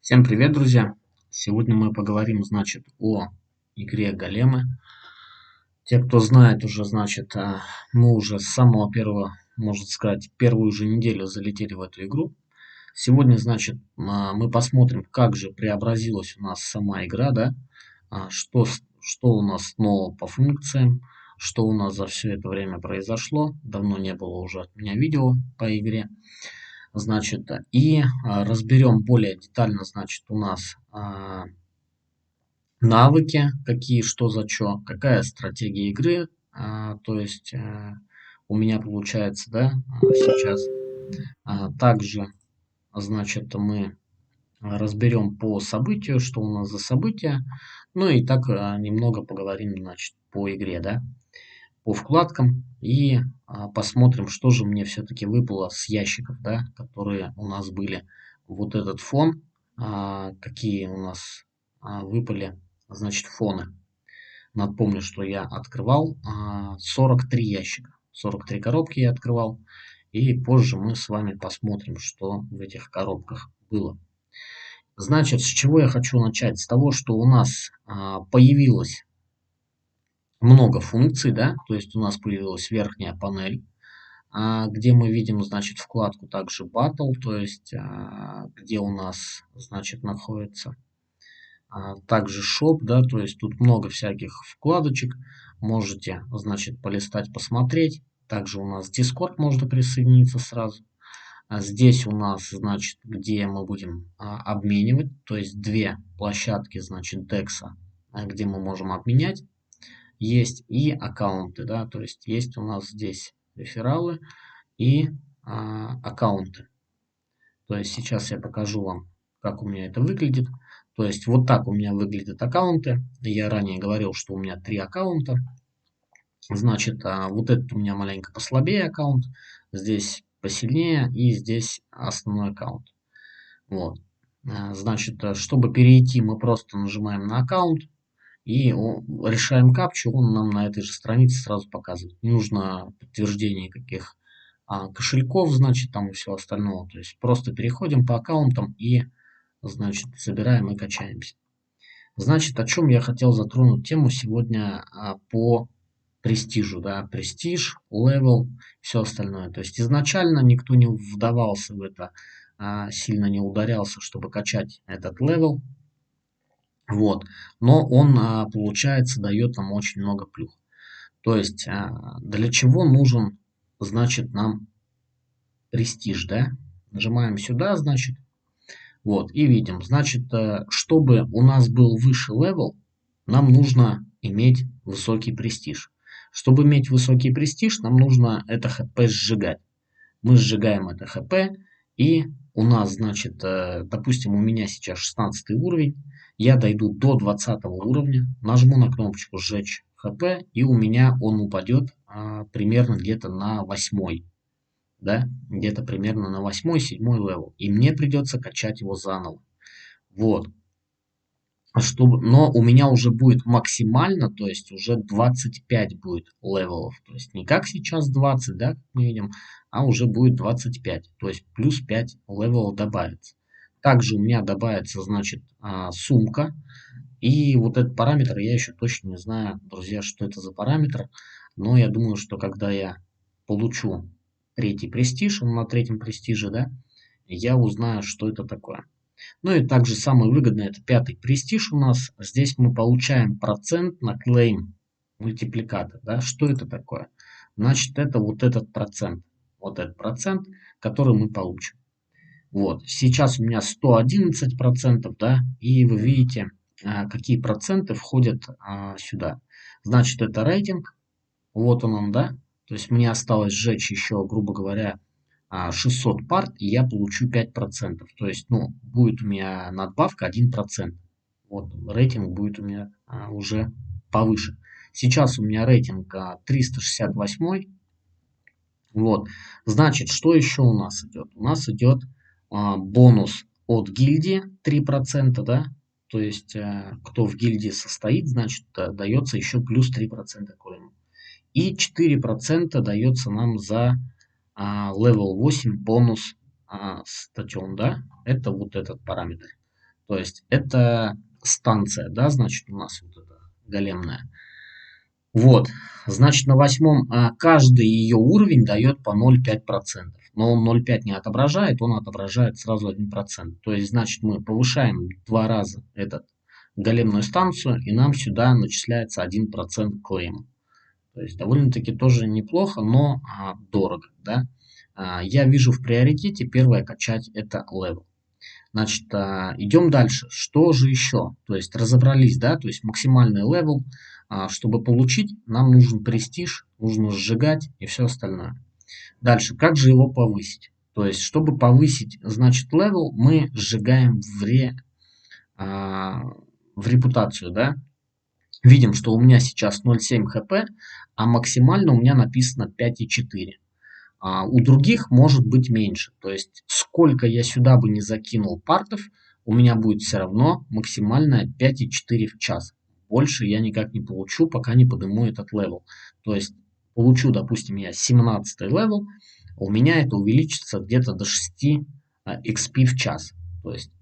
Всем привет, друзья! Сегодня мы поговорим, значит, о игре Големы. Те, кто знает уже, значит, мы уже с самого первого, можно сказать, первую же неделю залетели в эту игру. Сегодня, значит, мы посмотрим, как же преобразилась у нас сама игра, да, что у нас нового по функциям, что у нас за все это время произошло. Давно не было уже от меня видео по игре. Значит, и разберем более детально, значит, у нас навыки, какие, что за что, какая стратегия игры, то есть у меня получается, да, сейчас. Также, значит, мы разберем по событию, что у нас за события, ну и так немного поговорим, значит, по игре, да, по вкладкам и посмотрим, что же мне все-таки выпало с ящиков, да, которые у нас были. Вот этот фон, какие у нас выпали, значит, фоны. Напомню, что я открывал 43 ящика, 43 коробки я открывал. И позже мы с вами посмотрим, что в этих коробках было. Значит, с чего я хочу начать? С того, что у нас появилось много функций, да, то есть у нас появилась верхняя панель, где мы видим, значит, вкладку также Battle, то есть где у нас, значит, находится также Shop, да, то есть тут много всяких вкладочек, можете, значит, полистать, посмотреть. Также у нас Discord можно присоединиться сразу. Здесь у нас, значит, где мы будем обменивать, то есть две площадки, значит, DEX, где мы можем обменять. Есть и аккаунты, да, то есть есть у нас здесь рефералы и аккаунты. То есть сейчас я покажу вам, как у меня это выглядит. То есть вот так у меня выглядят аккаунты. Я ранее говорил, что у меня 3 аккаунта. Значит, вот этот у меня маленько послабее аккаунт, здесь посильнее и здесь основной аккаунт. Вот. Значит, чтобы перейти, мы просто нажимаем на аккаунт и решаем капчу, он нам на этой же странице сразу показывает. Не нужно подтверждение каких кошельков, значит, там и все остальное. То есть просто переходим по аккаунтам и, значит, собираем и качаемся. Значит, о чем я хотел затронуть тему сегодня по престижу, да, престиж, левел, все остальное. То есть изначально никто не вдавался в это, сильно не ударялся, чтобы качать этот левел. Вот. Но он, получается, дает нам очень много плюх. То есть, для чего нужен, значит, нам престиж, да? Нажимаем сюда, значит, вот, и видим, значит, чтобы у нас был выше левел, нам нужно иметь высокий престиж. Чтобы иметь высокий престиж, нам нужно это ХП сжигать. Мы сжигаем это ХП, и у нас, значит, допустим, у меня сейчас 16 уровень, я дойду до 20 уровня, нажму на кнопочку «Сжечь ХП», и у меня он упадет примерно где-то на 8, да, где-то примерно на 8-7 левел, и мне придется качать его заново. Вот. Но у меня уже будет максимально, то есть уже 25 будет левелов. То есть не как сейчас 20, да, как мы видим, а уже будет 25. То есть плюс 5 левелов добавится. Также у меня добавится, значит, сумка. И вот этот параметр, я еще точно не знаю, друзья, что это за параметр. Но я думаю, что когда я получу третий престиж, на третьем престиже, да, я узнаю, что это такое. Ну и также самое выгодное, это 5-й престиж у нас. Здесь мы получаем процент на клейм мультипликатор. Да? Что это такое? Значит, это вот этот процент. Вот этот процент, который мы получим. Вот. Сейчас у меня 111%, да, и вы видите, какие проценты входят сюда. Значит, это рейтинг. Вот он, да. То есть мне осталось сжечь еще, грубо говоря, 600 парт, и я получу 5%. То есть, ну, будет у меня надбавка 1%. Вот, рейтинг будет у меня уже повыше. Сейчас у меня рейтинг 368. Вот, значит, что еще у нас идет? У нас идет бонус от гильдии 3%, да? То есть, кто в гильдии состоит, значит, дается еще плюс 3% коина. И 4% дается нам за level 8 бонус статион, да, это вот этот параметр. То есть это станция, да, значит, у нас вот эта големная. Вот, значит, на 8 каждый ее уровень дает по 0,5%. Но он 0,5 не отображает, он отображает сразу 1%. То есть, значит, мы повышаем 2 раза этот големную станцию, и нам сюда начисляется 1% клейма. То есть, довольно-таки тоже неплохо, но дорого, да. Я вижу в приоритете первое качать это левел. Значит, идем дальше. Что же еще? То есть разобрались, да, то есть максимальный левел. Чтобы получить, нам нужен престиж, нужно сжигать и все остальное. Дальше, как же его повысить? То есть, чтобы повысить, значит, левел, мы сжигаем в репутацию, да. Видим, что у меня сейчас 0,7 хп, а максимально у меня написано 5,4. У других может быть меньше. То есть, сколько я сюда бы не закинул партов, у меня будет все равно максимальная 5,4 в час. Больше я никак не получу, пока не подниму этот левел. То есть, получу, допустим, я 17 левел, у меня это увеличится где-то до 6 XP в час. То есть,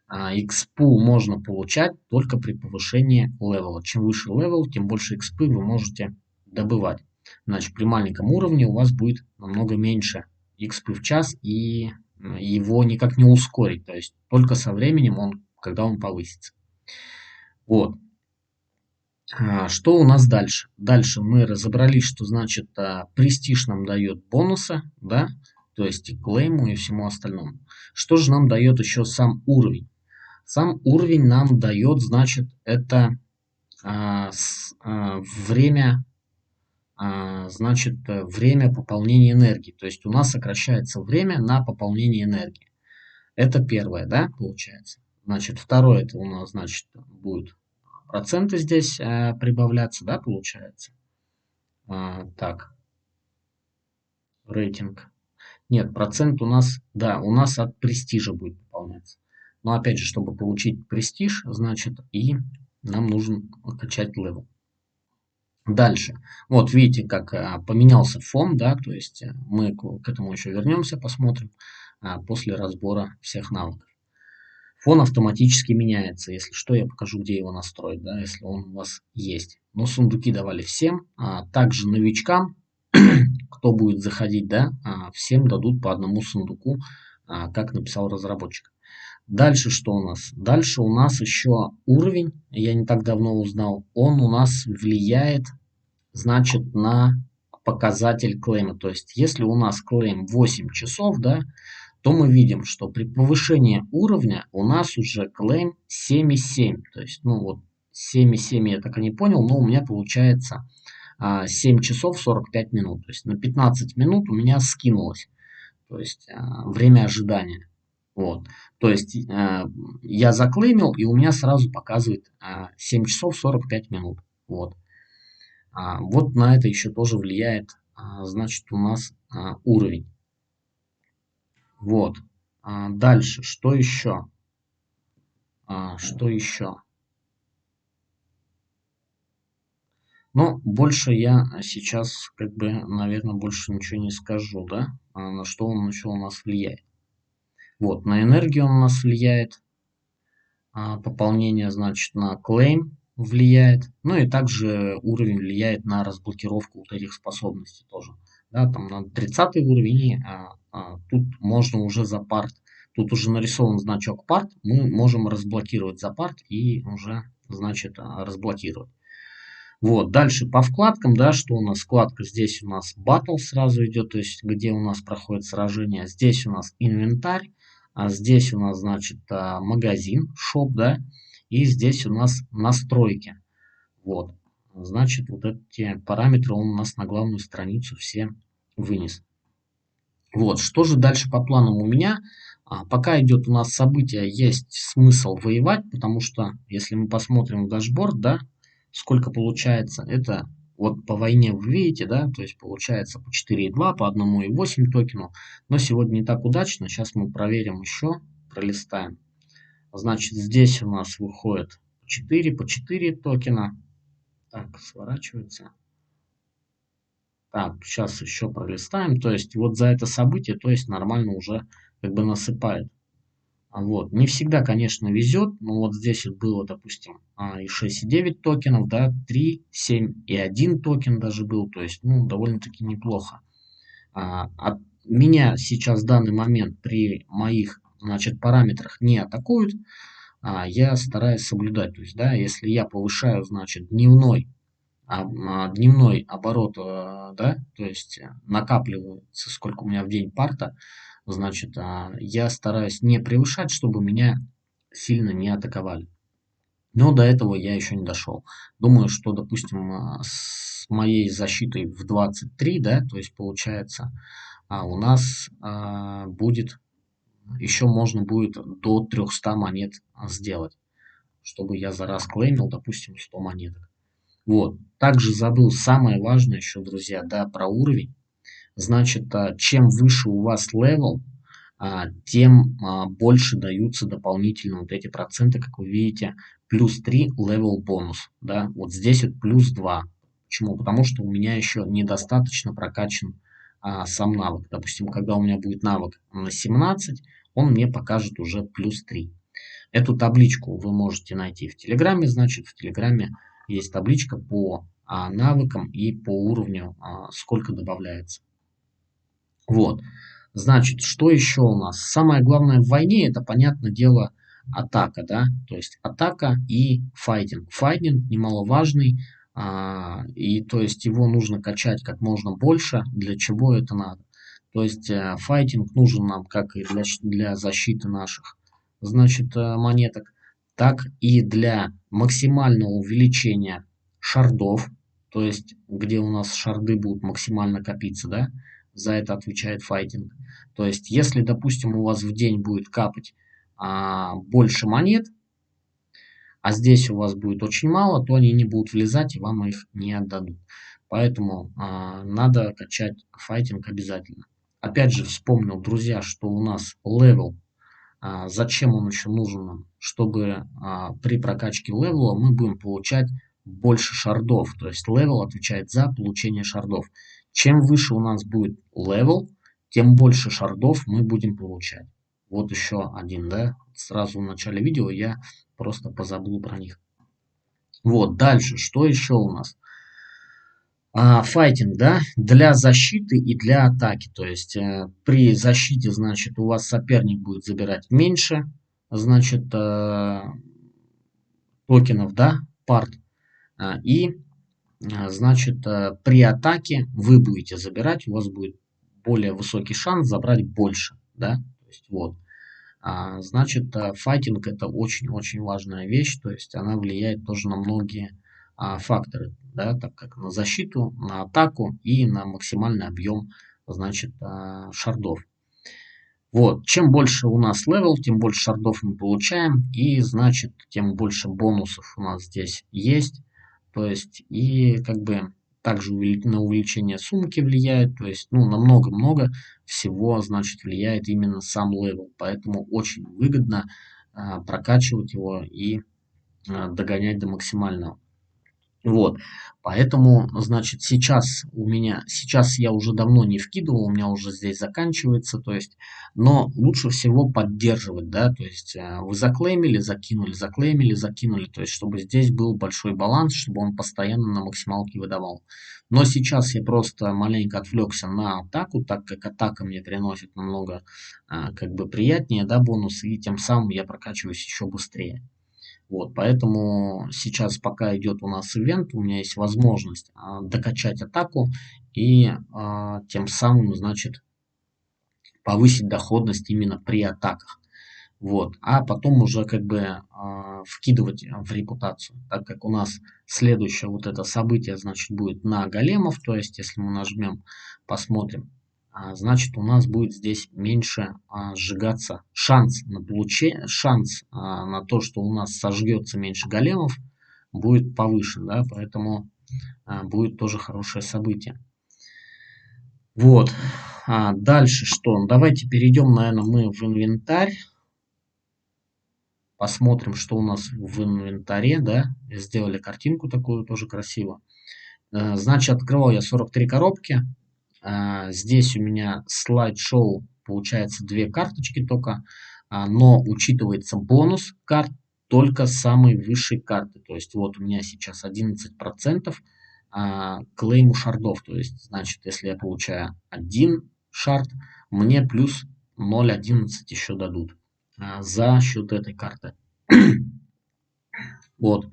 XP можно получать только при повышении левела. Чем выше левел, тем больше XP вы можете добывать. Значит, при маленьком уровне у вас будет намного меньше XP в час, и его никак не ускорить. То есть только со временем, когда он повысится. Вот. Что у нас дальше? Дальше мы разобрались, что значит престиж нам дает бонусы, да, то есть и клейму, и всему остальному. Что же нам дает еще сам уровень? Сам уровень нам дает, значит, это время, время пополнения энергии. То есть у нас сокращается время на пополнение энергии. Это первое, да, получается. Значит, второе, это у нас, значит, будет проценты здесь прибавляться, да, получается. Так, рейтинг. Нет, процент у нас, да, у нас от престижа будет пополняться. Но опять же, чтобы получить престиж, значит, и нам нужно качать левел. Дальше. Вот видите, как поменялся фон, да, то есть мы к этому еще вернемся, посмотрим после разбора всех навыков. Фон автоматически меняется. Если что, я покажу, где его настроить, да, если он у вас есть. Но сундуки давали всем. Также новичкам, кто будет заходить, да, всем дадут по одному сундуку, как написал разработчик. Дальше что у нас? Дальше у нас еще уровень, я не так давно узнал, он у нас влияет, значит, на показатель клейма. То есть, если у нас клейм 8 часов, да, то мы видим, что при повышении уровня у нас уже клейм 7,7. То есть, ну вот 7,7 я так и не понял, но у меня получается 7 часов 45 минут. То есть на 15 минут у меня скинулось. То есть время ожидания. Вот. То есть я заклеймил, и у меня сразу показывает 7 часов 45 минут. Вот. Вот на это еще тоже влияет, значит, у нас уровень. Вот. Дальше, что еще? Что еще? Ну, больше я сейчас, как бы, наверное, больше ничего не скажу, да, на что он еще у нас влияет. Вот, на энергию он у нас влияет, пополнение, значит, на клейм влияет, ну и также уровень влияет на разблокировку вот этих способностей тоже. Да, там на 30 уровень, тут можно уже за парт, тут уже нарисован значок парт, мы можем разблокировать за парт и уже, значит, разблокировать. Вот, дальше по вкладкам, да, что у нас вкладка, здесь у нас батл сразу идет, то есть где у нас проходит сражение, здесь у нас инвентарь, а здесь у нас, значит, магазин, шоп, да, и здесь у нас настройки. Вот, значит, вот эти параметры он у нас на главную страницу все вынес. Вот, что же дальше по планам у меня? Пока идет у нас событие, есть смысл воевать, потому что, если мы посмотрим в дашборд, да, сколько получается, это вот по войне вы видите, да, то есть получается по 4,2, по 1,8 токену, но сегодня не так удачно, сейчас мы проверим еще, пролистаем. Значит, здесь у нас выходит по 4 токена, так, сворачивается. Так, сейчас еще пролистаем. То есть вот за это событие, то есть нормально уже как бы насыпает Вот. Не всегда, конечно, везет, но вот здесь вот было, допустим, и 6,9 токенов, да, 3, 7 и 1 токен даже был, то есть, ну, довольно-таки неплохо. От меня сейчас в данный момент при моих, значит, параметрах не атакуют, я стараюсь соблюдать. То есть, да, если я повышаю, значит, дневной оборот, да, то есть накапливается, сколько у меня в день парта, значит, я стараюсь не превышать, чтобы меня сильно не атаковали. Но до этого я еще не дошел. Думаю, что, допустим, с моей защитой в 23, да, то есть получается, у нас будет, еще можно будет до 300 монет сделать, чтобы я за раз клеймил, допустим, 100 монеток. Вот. Также забыл самое важное еще, друзья, да, про уровень. Значит, чем выше у вас левел, тем больше даются дополнительно вот эти проценты, как вы видите, плюс 3 левел бонус, да, вот здесь вот плюс 2. Почему? Потому что у меня еще недостаточно прокачан сам навык. Допустим, когда у меня будет навык на 17, он мне покажет уже плюс 3. Эту табличку вы можете найти в Телеграме, значит, в Телеграме есть табличка по навыкам и по уровню, сколько добавляется. Вот. Значит, что еще у нас? Самое главное в войне, это, понятное дело, атака, да, то есть атака и файтинг. Файтинг немаловажный, и то есть его нужно качать как можно больше. Для чего это надо? То есть файтинг нужен нам как и для защиты наших, значит, монеток, так и для максимального увеличения шардов, то есть где у нас шарды будут максимально копиться, да, за это отвечает файтинг. То есть, если, допустим, у вас в день будет капать больше монет, а здесь у вас будет очень мало, то они не будут влезать и вам их не отдадут. Поэтому надо качать файтинг обязательно. Опять же, вспомнил, друзья, что у нас левел. Зачем он еще нужен нам? Чтобы при прокачке левела мы будем получать больше шардов. То есть левел отвечает за получение шардов. Чем выше у нас будет левел, тем больше шардов мы будем получать. Вот еще один, да. Сразу в начале видео я просто позабыл про них. Вот, дальше, что еще у нас? Файтинг, да, для защиты и для атаки. То есть при защите, значит, у вас соперник будет забирать меньше, значит, токенов, да, парт. И, значит, при атаке вы будете забирать, у вас будет более высокий шанс забрать больше, да. То есть, вот. Значит, файтинг это очень-очень важная вещь, то есть она влияет тоже на многие факторы, да, так как на защиту, на атаку и на максимальный объем, значит, шардов. Вот, чем больше у нас левел, тем больше шардов мы получаем, и, значит, тем больше бонусов у нас здесь есть, то есть, и как бы также на увеличение сумки влияет, то есть, ну, на много-много всего, значит, влияет именно сам левел, поэтому очень выгодно прокачивать его и догонять до максимального. Вот, поэтому, значит, сейчас я уже давно не вкидывал, у меня уже здесь заканчивается, то есть, но лучше всего поддерживать, да, то есть, вы заклеймили, закинули, то есть, чтобы здесь был большой баланс, чтобы он постоянно на максималке выдавал. Но сейчас я просто маленько отвлекся на атаку, так как атака мне приносит намного, как бы приятнее, да, бонусы, и тем самым я прокачиваюсь еще быстрее. Вот, поэтому сейчас, пока идет у нас ивент, у меня есть возможность докачать атаку и тем самым, значит, повысить доходность именно при атаках. Вот, а потом уже как бы вкидывать в репутацию, так как у нас следующее вот это событие, значит, будет на големов, то есть, если мы нажмем, посмотрим, значит, у нас будет здесь меньше сжигаться шанс на то, что у нас сожгется меньше големов, будет повышен, да, поэтому будет тоже хорошее событие. Вот, дальше что? Давайте перейдем, наверное, мы в инвентарь. Посмотрим, что у нас в инвентаре, да, сделали картинку такую, тоже красиво. Значит, открывал я 43 коробки. Здесь у меня слайд-шоу, получается, 2 карточки только. но учитывается бонус карт только самой высшей карты. То есть вот у меня сейчас 11% клейму шардов. То есть, значит, если я получаю 1 шард, мне плюс 0,11 еще дадут за счет этой карты. Вот.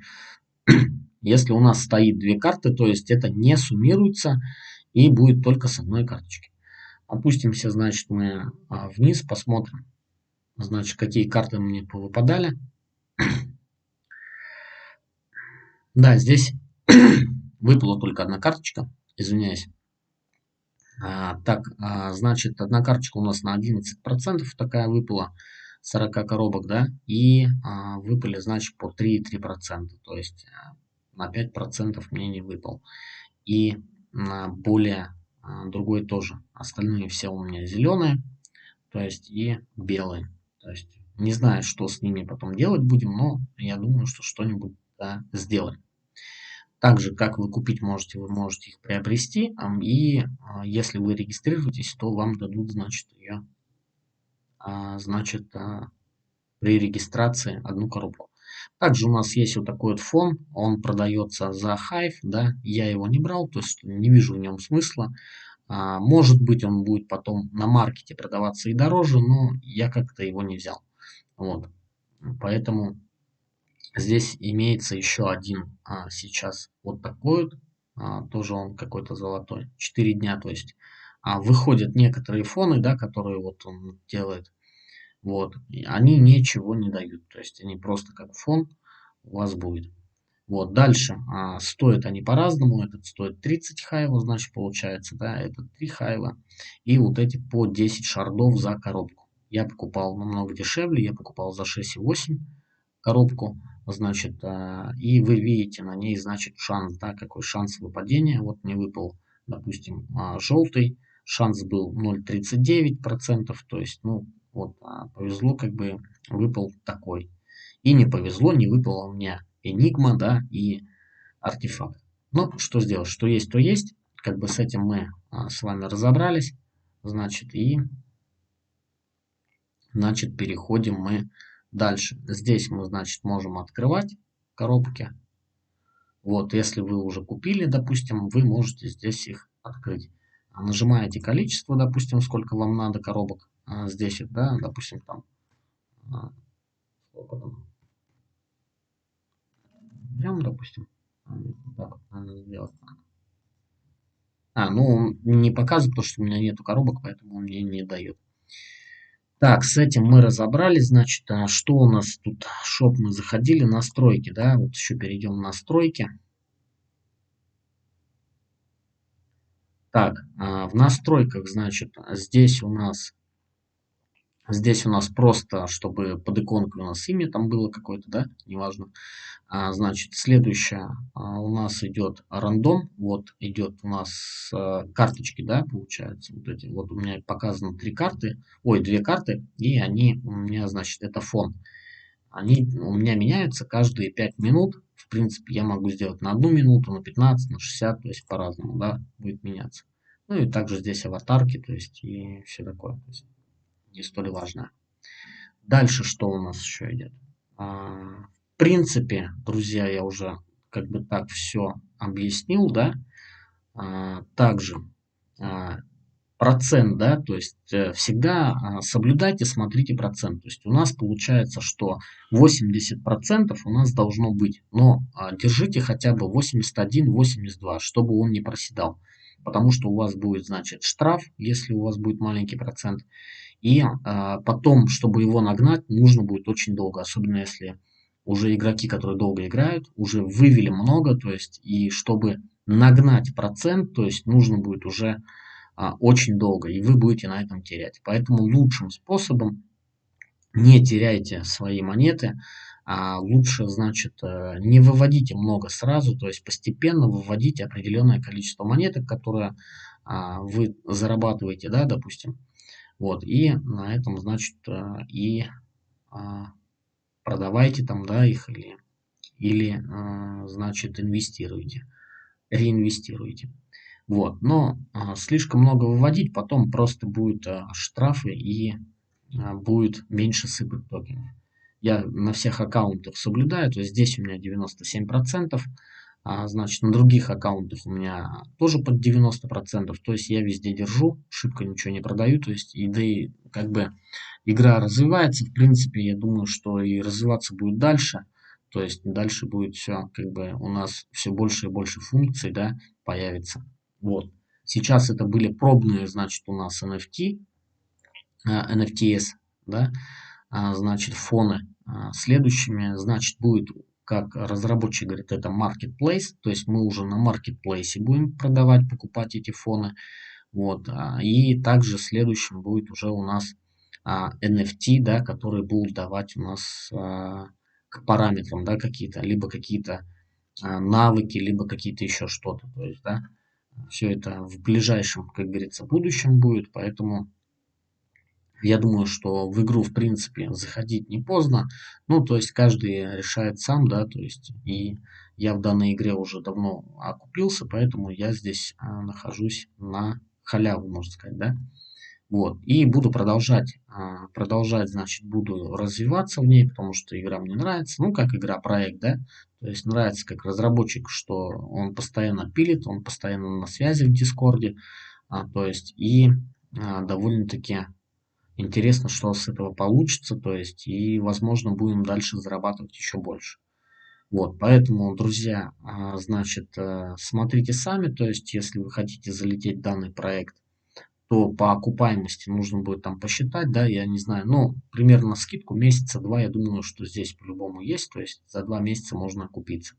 Если у нас стоит две карты, то есть это не суммируется и будет только с одной карточки. Опустимся, значит, мы вниз, посмотрим, значит, какие карты мне повыпадали. Да, здесь выпала только одна карточка, извиняюсь. Так, значит, одна карточка у нас на 11% такая выпала, 40 коробок, да, и выпали, значит, по 3,3%, то есть на 5% мне не выпал. И более другой тоже, остальные все у меня зеленые, то есть и белые. То есть не знаю, что с ними потом делать будем, но я думаю, что что-нибудь сделаем. Также, как вы купить можете, вы можете их приобрести, и если вы регистрируетесь, то вам дадут, значит, ее, значит, при регистрации одну коробку. Также у нас есть вот такой вот фон, он продается за Hive, да, я его не брал, то есть не вижу в нем смысла. Может быть, он будет потом на маркете продаваться и дороже, но я как-то его не взял. Вот, поэтому здесь имеется еще один сейчас вот такой вот, тоже он какой-то золотой, 4 дня, то есть выходят некоторые фоны, да, которые вот он делает, вот, и они ничего не дают, то есть они просто как фон у вас будет. Вот, дальше стоят они по-разному, этот стоит 30 хайва, значит, получается, да, этот 3 хайва, и вот эти по 10 шардов за коробку. Я покупал намного дешевле, я покупал за 6,8 коробку, значит, и вы видите на ней, значит, шанс, да, какой шанс выпадения. Вот мне выпал, допустим, желтый, шанс был 0,39%, то есть, ну, вот, повезло, как бы, выпал такой. И не повезло, не выпало у меня Энигма, да, и артефакт. Ну, что сделать, что есть, то есть. Как бы с этим мы с вами разобрались, значит, и, значит, переходим мы дальше. Здесь мы, значит, можем открывать коробки. Вот, если вы уже купили, допустим, вы можете здесь их открыть. Нажимаете количество, допустим, сколько вам надо коробок. Здесь, да, допустим, там, сколько там, берем, допустим, так, надо сделать. Ну, не показывает, потому что у меня нету коробок, поэтому он мне не дает. Так, с этим мы разобрались, значит, что у нас тут? Шоп мы заходили, настройки, да, вот еще перейдем в настройки. Так, в настройках, значит, здесь у нас просто, чтобы под иконкой у нас имя там было какое-то, да, неважно. Значит, следующее у нас идет рандом, вот идет у нас карточки, да, получается, вот эти, вот у меня показано 3 карты, ой, 2 карты, и они у меня, значит, это фон. Они у меня меняются каждые 5 минут, в принципе, я могу сделать на 1 минуту, на 15, на 60, то есть по-разному, да, будет меняться. Ну и также здесь аватарки, то есть и все такое, то есть не столь важно. Дальше что у нас еще идет? В принципе, друзья, я уже как бы так все объяснил, да. Также процент, да, то есть всегда соблюдайте, смотрите процент. То есть у нас получается, что 80% у нас должно быть, но держите хотя бы 81-82, чтобы он не проседал. Потому что у вас будет, значит, штраф, если у вас будет маленький процент. И потом, чтобы его нагнать, нужно будет очень долго, особенно если уже игроки, которые долго играют, уже вывели много, то есть и чтобы нагнать процент, то есть нужно будет уже очень долго, и вы будете на этом терять. Поэтому лучшим способом не теряйте свои монеты, лучше, значит, не выводите много сразу, то есть постепенно выводите определенное количество монеток, которое вы зарабатываете, да, допустим. Вот, и на этом, значит, и продавайте там, да, их или значит, инвестируйте, реинвестируйте. Вот, но слишком много выводить, потом просто будут штрафы и будет меньше сыпать токенов. Я на всех аккаунтах соблюдаю, то есть здесь у меня 97%, значит на других аккаунтах у меня тоже под 90%, то есть я везде держу, шибко ничего не продаю, то есть и, да и как бы игра развивается, в принципе, я думаю, что и развиваться будет дальше, то есть дальше будет все, как бы у нас все больше и больше функций, да, появится. Вот. Сейчас это были пробные, значит, у нас NFT, NFTs, да, значит, фоны. Следующими, значит, будет, как разработчик говорит, это marketplace, то есть мы уже на marketplace будем продавать, покупать эти фоны. Вот. И также следующим будет уже у нас NFT, да, которые будут давать у нас к параметрам, да, какие-то, либо какие-то навыки, либо какие-то еще что-то. То есть, да, все это в ближайшем, как говорится, будущем будет, поэтому я думаю, что в игру, в принципе, заходить не поздно. Ну, то есть каждый решает сам, да, то есть и я в данной игре уже давно окупился, поэтому я здесь нахожусь на халяву, можно сказать, да. Вот, и буду продолжать, значит, буду развиваться в ней, потому что игра мне нравится, ну, как игра, проект, да, то есть нравится как разработчик, что он постоянно пилит, он постоянно на связи в Дискорде, то есть и довольно-таки интересно, что с этого получится, то есть, и, возможно, будем дальше зарабатывать еще больше. Вот, поэтому, друзья, значит, смотрите сами, то есть, если вы хотите залететь в данный проект, то по окупаемости нужно будет там посчитать, да, я не знаю, ну, примерно скидку месяца два, я думаю, что здесь по-любому есть, то есть, за 2 месяца можно окупиться.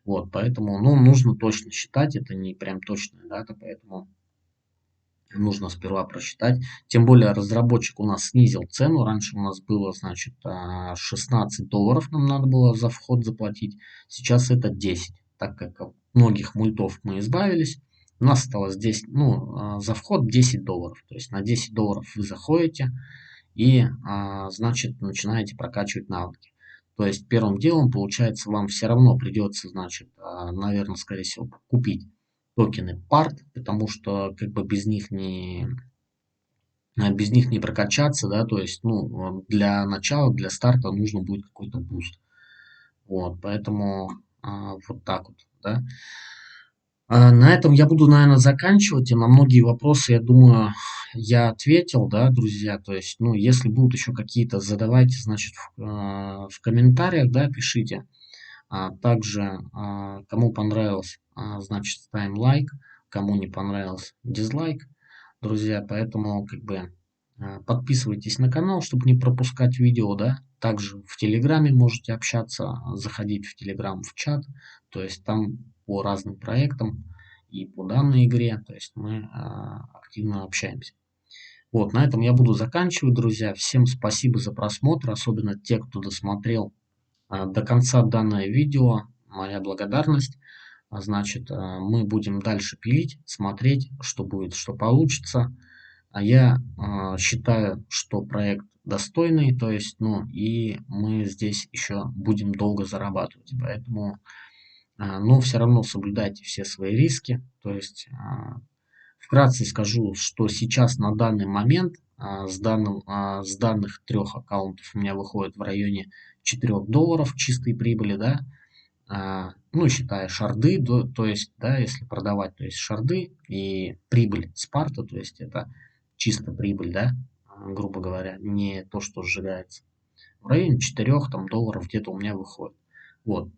Вот, поэтому, ну, нужно точно считать, это не прям точная дата, поэтому нужно сперва просчитать. Тем более разработчик у нас снизил цену. Раньше у нас было, значит, $16 нам надо было за вход заплатить. Сейчас это 10. Так как от многих мультов мы избавились, у нас осталось 10, ну, за вход $10. То есть на $10 вы заходите и, значит, начинаете прокачивать навыки. То есть первым делом, получается, вам все равно придется, значит, наверное, скорее всего, купить токены парт, потому что как бы без них не прокачаться, да, то есть, ну, для начала, для старта нужно будет какой-то буст. Вот, поэтому вот так вот, да. На этом я буду, наверное, заканчивать, и на многие вопросы, я думаю, я ответил, да, друзья, то есть, ну, если будут еще какие-то, задавайте, значит, в комментариях, да, пишите. Также, кому понравилось, значит, ставим лайк, кому не понравилось, дизлайк, друзья. Поэтому, как бы, подписывайтесь на канал, чтобы не пропускать видео, да. Также в Телеграме можете общаться, заходить в Телеграм, в чат. То есть там по разным проектам и по данной игре, то есть мы активно общаемся. Вот, на этом я буду заканчивать, друзья. Всем спасибо за просмотр, особенно те, кто досмотрел до конца данное видео. Моя благодарность. Значит, мы будем дальше пилить, смотреть, что будет, что получится. Я считаю, что проект достойный, то есть, ну, и мы здесь еще будем долго зарабатывать. Поэтому, но все равно соблюдайте все свои риски. То есть, вкратце скажу, что сейчас на данный момент с данных 3 аккаунтов у меня выходит в районе $4 чистой прибыли, да, ну, считая шарды, то есть, да, если продавать, то есть шарды и прибыль Спарта, то есть это чисто прибыль, да, грубо говоря, не то, что сжигается. В районе 4 там, долларов где-то у меня выходит. Вот.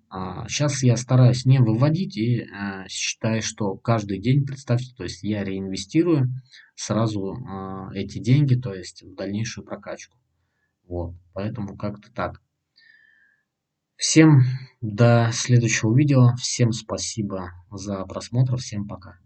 Сейчас я стараюсь не выводить и считаю, что каждый день, представьте, то есть я реинвестирую сразу эти деньги, то есть в дальнейшую прокачку. Вот. Поэтому как-то так. Всем до следующего видео. Всем спасибо за просмотр. Всем пока.